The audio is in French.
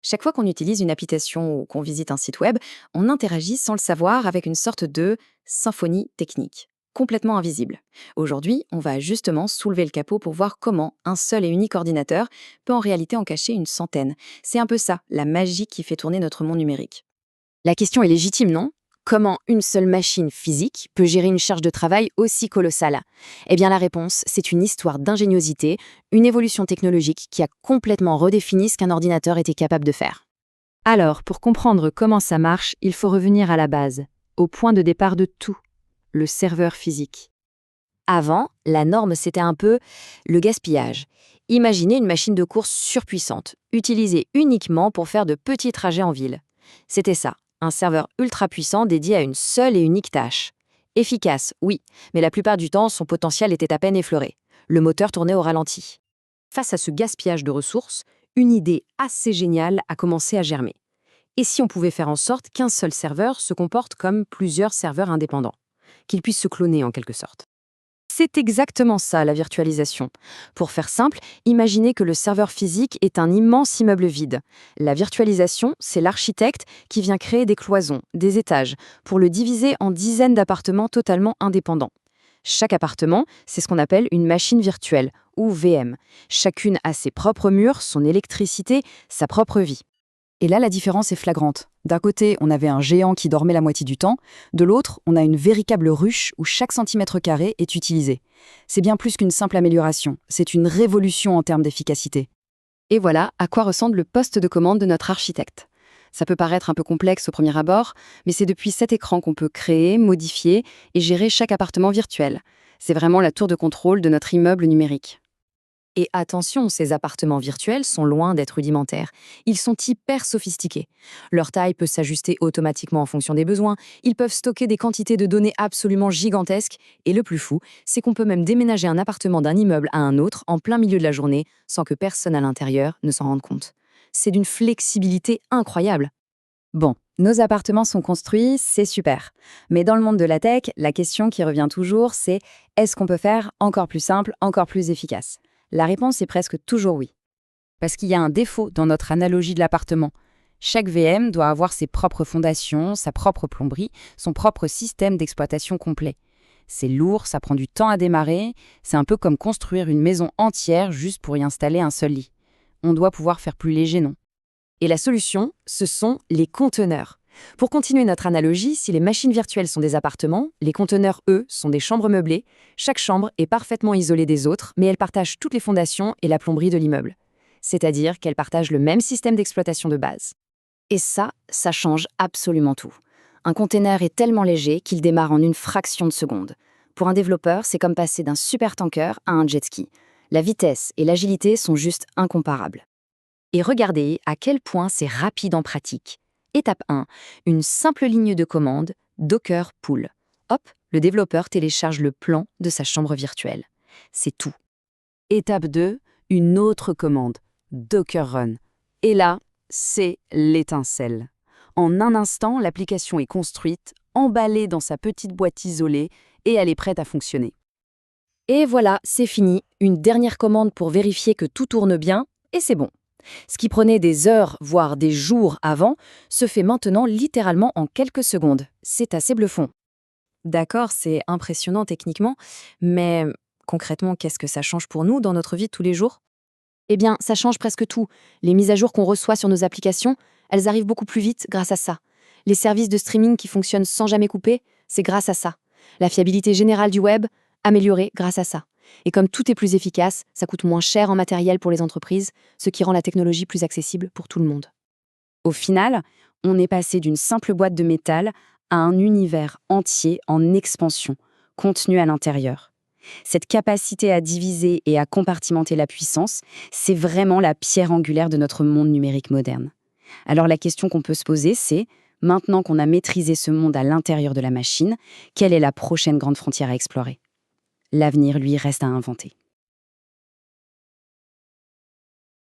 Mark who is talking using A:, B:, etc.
A: Chaque fois qu'on utilise une application ou qu'on visite un site web, on interagit sans le savoir avec une sorte de symphonie technique, complètement invisible. Aujourd'hui, on va justement soulever le capot pour voir comment un seul et unique ordinateur peut en réalité en cacher une centaine. C'est un peu ça, la magie qui fait tourner notre monde numérique.
B: La question est légitime, non? Comment une seule machine physique peut gérer une charge de travail aussi colossale? Eh bien la réponse, c'est une histoire d'ingéniosité, une évolution technologique qui a complètement redéfini ce qu'un ordinateur était capable de faire. Alors, pour comprendre comment ça marche, il faut revenir à la base, au point de départ de tout, le serveur physique. Avant, la norme, c'était un peu le gaspillage. Imaginez une machine de course surpuissante, utilisée uniquement pour faire de petits trajets en ville. C'était ça, un serveur ultra puissant dédié à une seule et unique tâche. Efficace, oui, mais la plupart du temps, son potentiel était à peine effleuré. Le moteur tournait au ralenti. Face à ce gaspillage de ressources, une idée assez géniale a commencé à germer. Et si on pouvait faire en sorte qu'un seul serveur se comporte comme plusieurs serveurs indépendants, qu'il puisse se cloner en quelque sorte? C'est exactement ça, la virtualisation. Pour faire simple, imaginez que le serveur physique est un immense immeuble vide. La virtualisation, c'est l'architecte qui vient créer des cloisons, des étages, pour le diviser en dizaines d'appartements totalement indépendants. Chaque appartement, c'est ce qu'on appelle une machine virtuelle, ou VM. Chacune a ses propres murs, son électricité, sa propre vie.
C: Et là, la différence est flagrante. D'un côté, on avait un géant qui dormait la moitié du temps, de l'autre, on a une véritable ruche où chaque centimètre carré est utilisé. C'est bien plus qu'une simple amélioration, c'est une révolution en termes d'efficacité.
B: Et voilà à quoi ressemble le poste de commande de notre architecte. Ça peut paraître un peu complexe au premier abord, mais c'est depuis cet écran qu'on peut créer, modifier et gérer chaque appartement virtuel. C'est vraiment la tour de contrôle de notre immeuble numérique. Et attention, ces appartements virtuels sont loin d'être rudimentaires. Ils sont hyper sophistiqués. Leur taille peut s'ajuster automatiquement en fonction des besoins. Ils peuvent stocker des quantités de données absolument gigantesques. Et le plus fou, c'est qu'on peut même déménager un appartement d'un immeuble à un autre en plein milieu de la journée sans que personne à l'intérieur ne s'en rende compte. C'est d'une flexibilité incroyable.
C: Bon, nos appartements sont construits, c'est super. Mais dans le monde de la tech, la question qui revient toujours, c'est est-ce qu'on peut faire encore plus simple, encore plus efficace? La réponse est presque toujours oui. Parce qu'il y a un défaut dans notre analogie de l'appartement. Chaque VM doit avoir ses propres fondations, sa propre plomberie, son propre système d'exploitation complet. C'est lourd, ça prend du temps à démarrer, c'est un peu comme construire une maison entière juste pour y installer un seul lit. On doit pouvoir faire plus léger, non?
B: Et la solution, ce sont les conteneurs. Pour continuer notre analogie, si les machines virtuelles sont des appartements, les conteneurs, eux, sont des chambres meublées. Chaque chambre est parfaitement isolée des autres, mais elle partage toutes les fondations et la plomberie de l'immeuble. C'est-à-dire qu'elles partagent le même système d'exploitation de base. Et ça change absolument tout. Un conteneur est tellement léger qu'il démarre en une fraction de seconde. Pour un développeur, c'est comme passer d'un supertanker à un jet ski. La vitesse et l'agilité sont juste incomparables. Et regardez à quel point c'est rapide en pratique. Étape 1, une simple ligne de commande, Docker Pull. Hop, le développeur télécharge le plan de sa chambre virtuelle. C'est tout.
C: Étape 2, une autre commande, Docker Run. Et là, c'est l'étincelle. En un instant, l'application est construite, emballée dans sa petite boîte isolée et elle est prête à fonctionner.
B: Et voilà, c'est fini. Une dernière commande pour vérifier que tout tourne bien, et c'est bon. Ce qui prenait des heures, voire des jours avant, se fait maintenant littéralement en quelques secondes. C'est assez bluffant.
A: D'accord, c'est impressionnant techniquement, mais concrètement, qu'est-ce que ça change pour nous dans notre vie de tous les jours?
B: Eh bien, ça change presque tout. Les mises à jour qu'on reçoit sur nos applications, elles arrivent beaucoup plus vite grâce à ça. Les services de streaming qui fonctionnent sans jamais couper, c'est grâce à ça. La fiabilité générale du web, améliorée grâce à ça. Et comme tout est plus efficace, ça coûte moins cher en matériel pour les entreprises, ce qui rend la technologie plus accessible pour tout le monde.
C: Au final, on est passé d'une simple boîte de métal à un univers entier en expansion, contenu à l'intérieur. Cette capacité à diviser et à compartimenter la puissance, c'est vraiment la pierre angulaire de notre monde numérique moderne. Alors la question qu'on peut se poser, c'est, maintenant qu'on a maîtrisé ce monde à l'intérieur de la machine, quelle est la prochaine grande frontière à explorer? L'avenir, lui, reste à inventer.